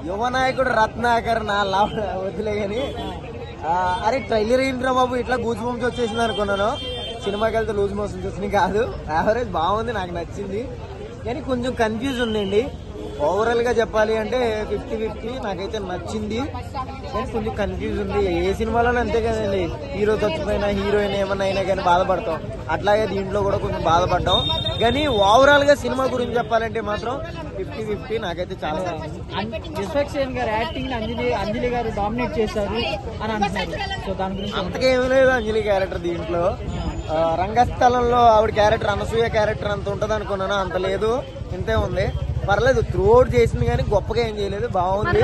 యువ నాయకుడు రత్నాకర్ నా వదిలే గాని అరే ట్రైలర్ ఏంట్రా బాబు ఇట్లా గూజ్ బంప్స్ వచ్చేసింది అనుకున్నాను. సినిమాకి వెళ్తే లూజ్ మోషన్స్ వచ్చినాయి కాదు, యావరేజ్ బాగుంది, నాకు నచ్చింది. కానీ కొంచెం కన్ఫ్యూజ్ ఉందండి. ఓవరాల్ గా చెప్పాలి అంటే 50-50 నాకైతే నచ్చింది. కానీ కొంచెం కన్ఫ్యూజ్ ఉంది. ఏ సినిమాలోనే అంతే కదండి, హీరో చచ్చిపోయినా హీరోయిన్ ఏమన్నా అయినా కానీ బాధపడతాం, అట్లాగే దీంట్లో కూడా కొంచెం బాధపడ్డాం. కానీ ఓవరాల్ గా సినిమా గురించి చెప్పాలంటే మాత్రం 50-50 నాకైతే చాలా విశ్వక్సేన్ గారు యాక్టింగ్ అంజలి గారు డామినేట్ చేశారు అని అంటున్నారు. సో దాని గురించి అంతకేమీ లేదు. అంజలి క్యారెక్టర్ దీంట్లో రంగస్థలంలో ఆవిడ క్యారెక్టర్ అనసూయ క్యారెక్టర్ అంత ఉంటది అనుకున్నాను, అంత లేదు, ఇంతే ఉంది. పర్లేదు, త్రూఅవుట్ చేసింది కానీ గొప్పగా ఏం చేయలేదు, బాగుంది.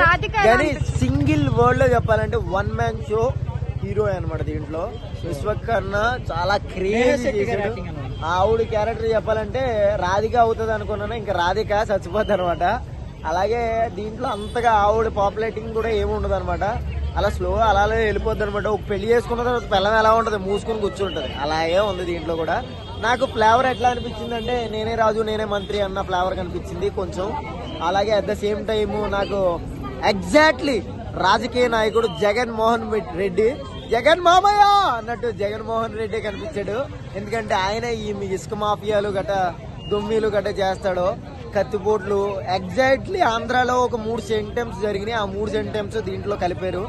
కానీ సింగిల్ వర్డ్ లో చెప్పాలంటే వన్ మ్యాన్ షో హీరో అనమాట. దీంట్లో విశ్వకర్ణ చాలా క్రేజీ చేశాడు. ఆవిడ క్యారెక్టర్ చెప్పాలంటే రాధిక అవుతుంది అనుకున్నాను, ఇంకా రాధిక చచ్చిపోద్ది అనమాట. అలాగే దీంట్లో అంతగా ఆవిడ పాపులేటింగ్ కూడా ఏమి ఉండదు అనమాట. అలా స్లోగా అలాగే వెళ్ళిపోద్ది అనమాట. ఒక పెళ్లి చేసుకున్న తర్వాత పిల్లం ఎలా ఉంటది, మూసుకుని కూర్చుంటది, అలాగే ఉంది దీంట్లో కూడా. నాకు ఫ్లేవర్ ఎట్లా అనిపించింది అంటే నేనే రాజు నేనే మంత్రి అన్న ఫ్లేవర్ కనిపించింది కొంచెం. అలాగే అట్ ద సేమ్ టైమ్ నాకు ఎగ్జాక్ట్లీ రాజకీయ నాయకుడు జగన్మోహన్ రెడ్డి, జగన్ మామయ్య అన్నట్టు జగన్మోహన్ రెడ్డి కనిపించాడు. ఎందుకంటే ఆయన ఈ ఇసుక మాఫియాలు గట దొమ్మిలు గట్ట చేస్తాడు, కత్తిపోట్లు. ఎగ్జాక్ట్లీ ఆంధ్రాలో ఒక 3 సెంటెమ్స్ జరిగినాయి, ఆ 3 సెంటెమ్స్ దీంట్లో కలిపారు.